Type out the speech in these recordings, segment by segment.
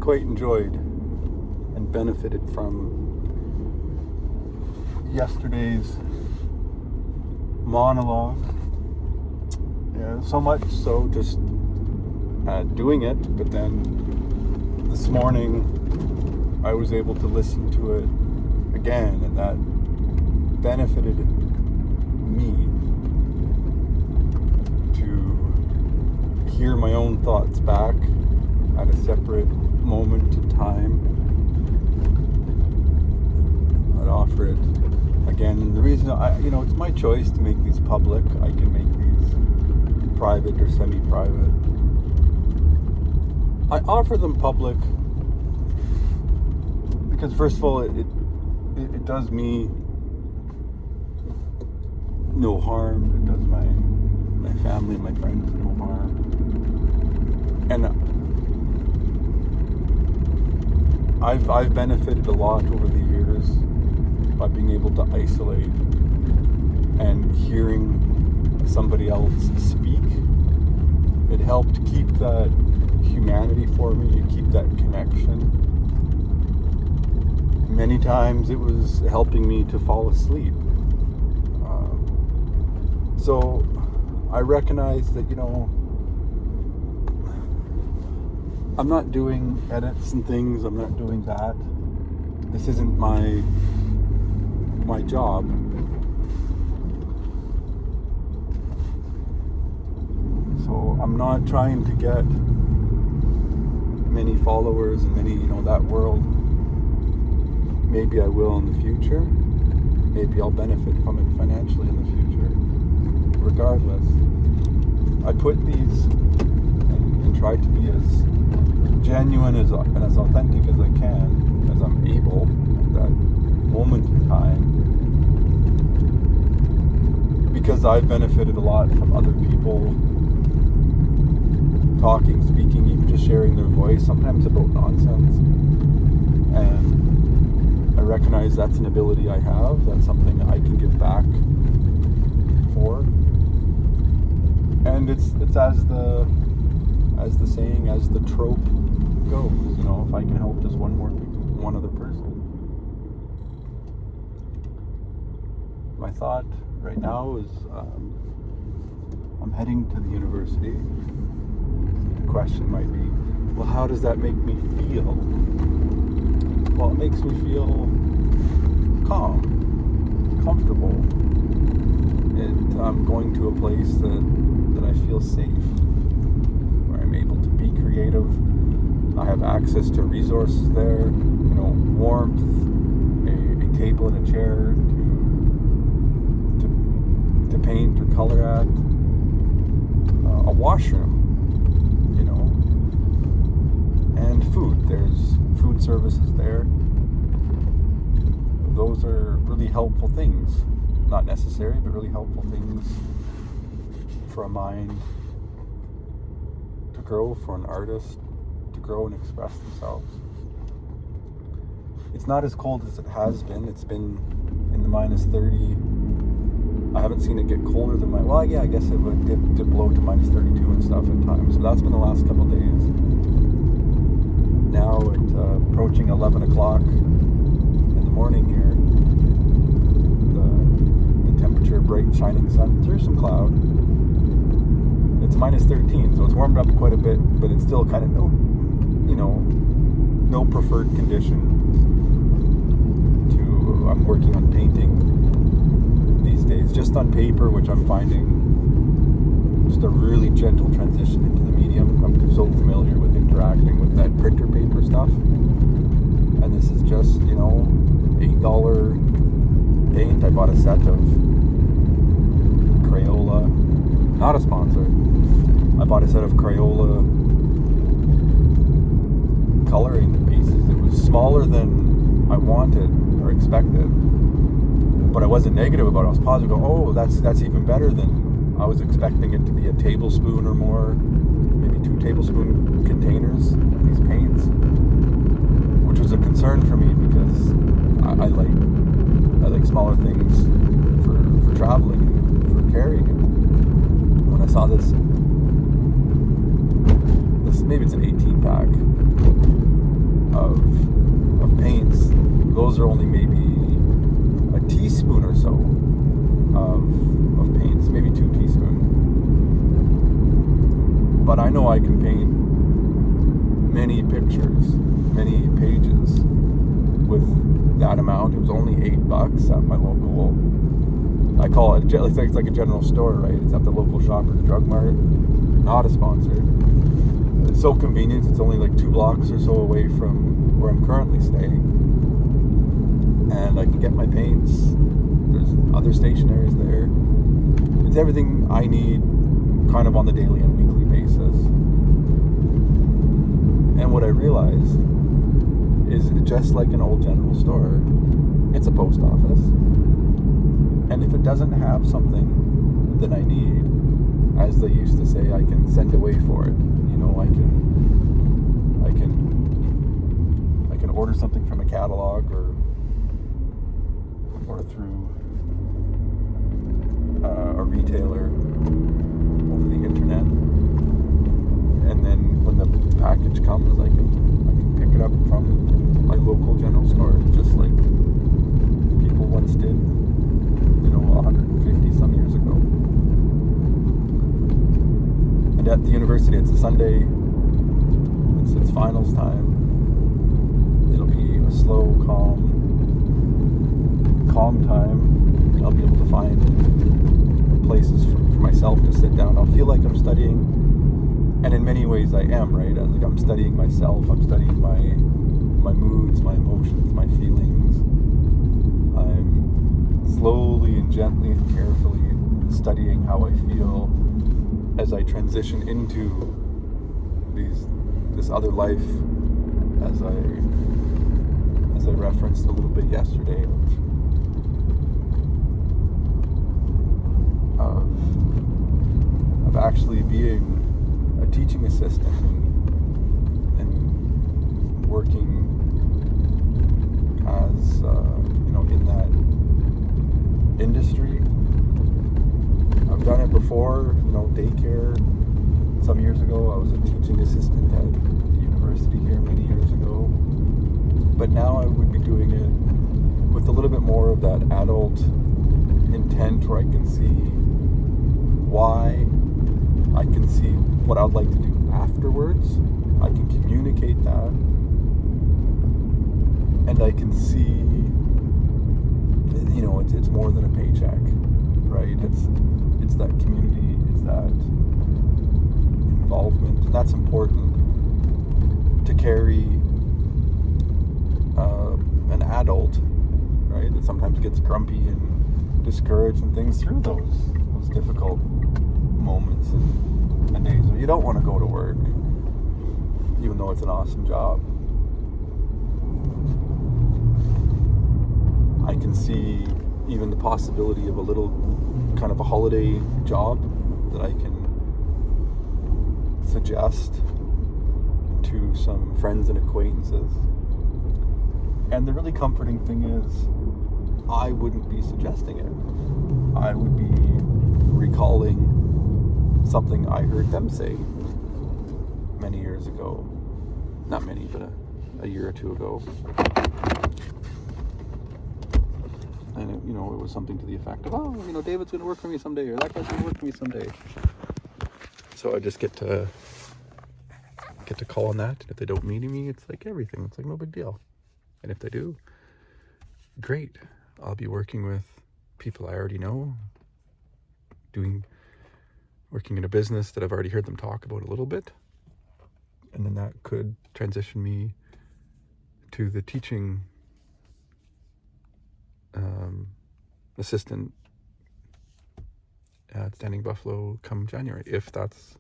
quite enjoyed and benefited from yesterday's monologue. Yeah, so much so just doing it, but then this morning I was able to listen to it again, and that benefited me to hear my own thoughts back at a separate moment in time. I'd offer it again, and the reason it's my choice to make these public. I can make these private or semi-private. I offer them public because, first of all, it does me no harm. It does my family and my friends no harm. And I've benefited a lot over the years by being able to isolate and hearing somebody else speak. It helped keep that humanity for me, keep that connection. Many times it was helping me to fall asleep. So I recognize that, I'm not doing edits and things. I'm not doing that. This isn't my job. So I'm not trying to get many followers and many, that world. Maybe I will in the future. Maybe I'll benefit from it financially in the future. Regardless, I put these and try to be as genuine and as authentic as I can, as I'm able at that moment in time, because I've benefited a lot from other people talking, speaking, even just sharing their voice, sometimes about nonsense. And I recognize that's an ability I have. That's something I can give back for. And it's as the saying, as the trope goes, if I can help just one other person. My thought right now is I'm heading to the university. The question might be, well, how does that make me feel? Well, it makes me feel calm, comfortable. I'm going to a place that I feel safe, where I'm able to be creative. I have access to resources there, warmth, a table and a chair to paint or color at, a washroom, and food. There's food services there. Those are really helpful things. Not necessary, but really helpful things for a mind to grow, for an artist to grow and express themselves. It's not as cold as it has been. It's been in the minus 30. I haven't seen it get colder than I guess it would dip below to minus 32 and stuff at times. So that's been the last couple of days. Now at approaching 11 o'clock in the morning here, the temperature, bright shining sun through some cloud, it's minus 13, so it's warmed up quite a bit, but it's still kind of no preferred condition to, I'm working on painting these days, just on paper, which I'm finding just a really gentle transition into the medium. I'm so familiar with interacting with that printer paper stuff, and this is just, $8 paint. I bought a set of Crayola, not a sponsor. I bought a set of Crayola coloring pieces. It was smaller than I wanted or expected, but I wasn't negative about it. I was positive. That's even better than I was expecting it to be. A tablespoon or more, maybe 2 tablespoon containers of these paints, which was a concern for me because I like smaller things for traveling and for carrying it. When I saw this maybe it's an 18 pack, of paints, those are only maybe a teaspoon or so of paints, maybe 2 teaspoons. But I know I can paint many pictures, many pages with that amount. It was only $8 at my local, I call it, it's like a general store, right? It's at the local Shoppers Drug Mart. Not a sponsor. It's so convenient. It's only like 2 blocks or so away from where I'm currently staying. And I can get my paints. There's other stationaries there. It's everything I need kind of on the daily and weekly basis. And what I realized is just like an old general store, it's a post office. And if it doesn't have something that I need, as they used to say, I can send away for it. You know, I can order something from a catalog or through a retailer over the internet, and then when the package comes, I can pick it up from my local general store, just like people once did, 150 some years ago. And at the university, it's a Sunday. It's finals time. It'll be a slow, calm time. I'll be able to find places for myself to sit down. I'll feel like I'm studying, and in many ways I am, right? Like I'm studying myself. I'm studying my moods, my emotions, my feelings. I'm slowly and gently and carefully studying how I feel as I transition into this other life, as I referenced a little bit yesterday, of actually being a teaching assistant and working as in that industry. I've done it before, daycare. Some years ago, I was a teaching assistant at the university here many years ago. But now I would be doing it with a little bit more of that adult intent, where I can see why, I can see what I would like to do afterwards, I can communicate that, and I can see, it's more than a paycheck, right? It's that community, it's that involvement, and that's important to carry an adult, right, that sometimes gets grumpy and discouraged and things through those difficult moments and days where you don't want to go to work, even though it's an awesome job. I can see even the possibility of a little kind of a holiday job that I can suggest to some friends and acquaintances. And the really comforting thing is, I wouldn't be suggesting it. I would be recalling something I heard them say many years ago. Not many, but a year or two ago. And it was something to the effect of, David's going to work for me someday, or that guy's going to work for me someday. So I just get to call on that. And if they don't meet me, it's like everything. It's like no big deal. And if they do, great. I'll be working with people I already know, working in a business that I've already heard them talk about a little bit. And then that could transition me to the teaching assistant at Standing Buffalo come January, if that's,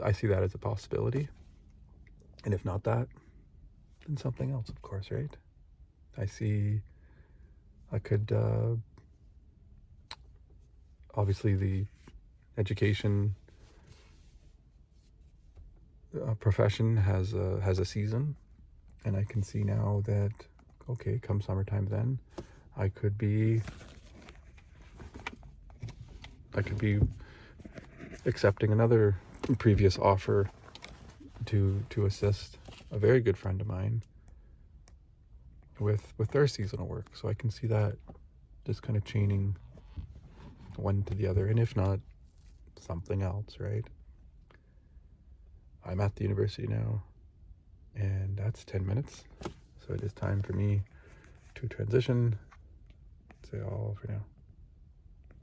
I see that as a possibility. And if not that, then something else, of course, right? I could, obviously the education profession has a season, and I can see now that, okay, come summertime then, I could be accepting another previous offer to assist a very good friend of mine with their seasonal work. So I can see that just kind of chaining one to the other, and if not, something else, right? I'm at the university now, and that's 10 minutes. So it is time for me to transition. Say all for now.